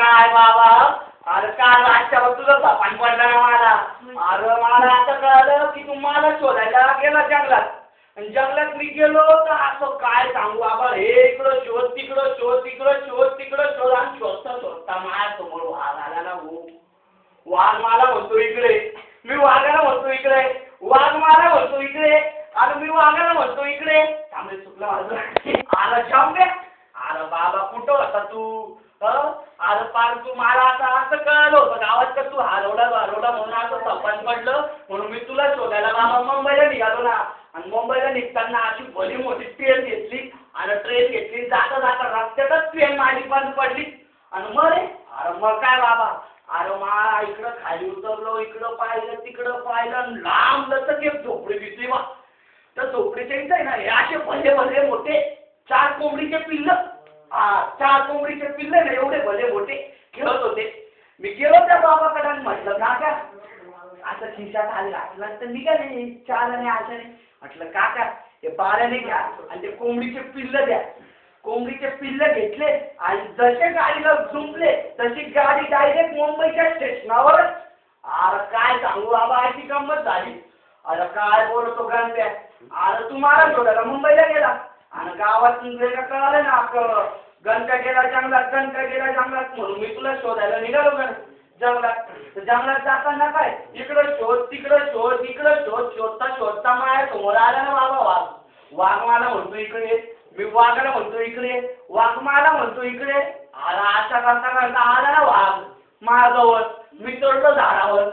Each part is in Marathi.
काय बाबा, अरे काय रातच्यावर तुझं पाणी पडलं ना मला. अरे मला आता कळलं की तू मला शोधायला गेला जंगलात. आणि जंगलात मी गेलो तर असं काय सांगू बाबा, हे इकडं शोध तिकडं शोध तिकडं शोध तिकडं शोध आणि शोधता शोधता माझ्या समोर वाघ आला ना भाऊ. वाघ मला म्हणतो इकडे, मी वाघाला म्हणतो इकडे, वाघ मला म्हणतो इकडे आणि मी वाघाला म्हणतो इकडे. त्यामुळे चुकलं माझं. अरे शंभे, अरे बाबा कुठं होता तू? अरे पार तू मला असं कळलं होतं गावात का तू हरवला म्हणून असं सपन पडलं म्हणून मी तुला शोधायला बाबा मुंबईला निघालो ना. आणि मुंबईला निघताना अशी भली मोठी ट्रेन घेतली आणि ट्रेन घेतली, जाता जाता रस्त्यातच ट्रेन माझी बंद पडली. आणि मग अरे मग काय बाबा, अरे मा इकडं खाली उतरलो, इकडं पाहिलं तिकडं पाहिलं, लांब लचक एक झोपडी दिसली बा. तर झोपडीच्या इथे ना हे असे भले भले मोठे 4 कोंबडीचे पिल्ल, 4 कोंबडीचे पिल्ल ना एवढे भले मोठे खेळत होते. मी गेलो त्या बाबाकडे आणि म्हटलं काका, असं खिशात आले घातलं तर निघाले 4 आणि आशाने. म्हटलं काका हे 12ने घ्या आणि ते कोंबडीचे पिल्ल द्या. कोंबडीचे पिल्ल घेतले आणि जसे गाडीला झुंपले तशी गाडी डायरेक्ट मुंबईच्या स्टेशनावर. अरे काय सांगू बाबा, अशी गंमत झाली. अरे काय बोलतो गणप्या, अरे तुम्हाला शोधायला मुंबईला गेला आणि गावातून कळालं ना गणप्या गेला जंगलात, गणप्या गेला जंगलात म्हणून मी तुला शोधायला निघालो जंगलात. जंगलात जाताना काय इकडं शोध तिकडं शोध इकडं शोध, शोधता शोधता माझ्या समोर आला ना बाबा वाघ. वाघ मला म्हणतो इकडे, मी वाघाला म्हणतो इकडे, वाघ मला म्हणतो इकडे. अरे अशा करता करता आला ना वाघ माझ्याजवळ. मी चढलो झाडावर,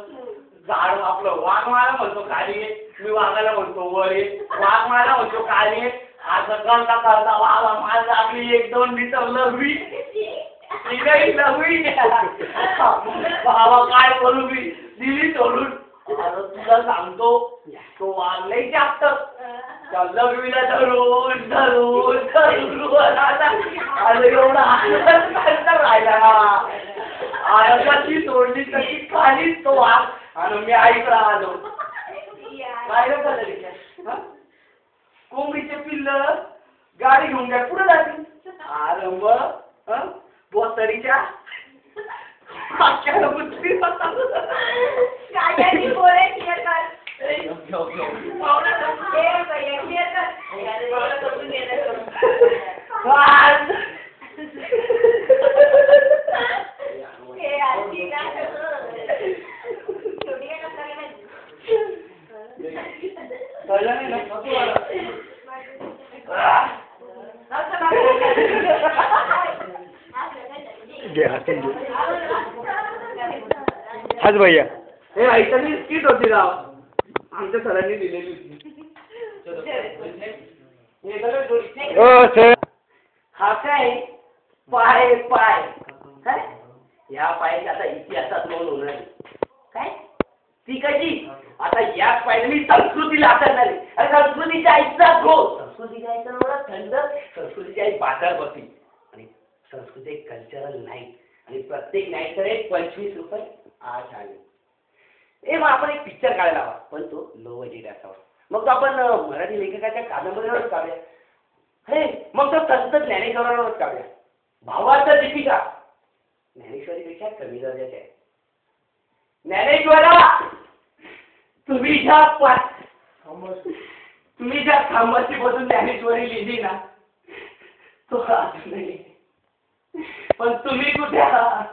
झाड आपलं वाघ मला म्हणतो खाली ये, मी वाघाला म्हणतो वर ये, वाघ मला म्हणतो खाली ये. असं करता करता वाघा मला लागली 1-2 लिटर लघवी. बाबा काय बोलू मी, दिली सोडून. अरे तुला सांगतो तो वाघ लई जास्त लघवीला धरून धरून धरून अरे एवढा राहिला ना. अरे कशी सोडली तशी खालीच तो वाघ आणि मी ऐकला आलो. काय रे कोंबडीचे पिल्ल गाडी घेऊन काय पुढे जातील. अरे मग बोतडीच्या हाच भैया हे ऐकणी स्किट होती राव, आमच्या सरांनी दिलेली सर. हा काय पाय पाय काय या पायाची आता इतिहासात नोंद होणार काय ती कशी. आता याच पायाने मी संस्कृतीला आकारणार आहे. अरे संस्कृतीच्या आईचा घोष, संस्कृतीच्या आईचा एवढा थंड, संस्कृतीची आई बाजार बसली आणि संस्कृती एक कल्चरल नाईट आणि प्रत्येक नाईटवर एक 25 रुपये आठ आले. मग आपण एक पिक्चर काढायला हवा, पण तो लो बजेट असावा. मग तो आपण मराठी लेखकाच्या कादंबरीवरच काढूया. मग तो संत ज्ञानेश्वरांवरच काढूया. भावाचा दीपिका ज्ञानेश्वरीपेक्षा कमी दर्जाचे आहे. ज्ञानेश्वरा तुम्ही ज्या खांबाची बसून ज्ञानेश्वरी लिहिली ना तो नाही, पण तुम्ही कुठे आहात?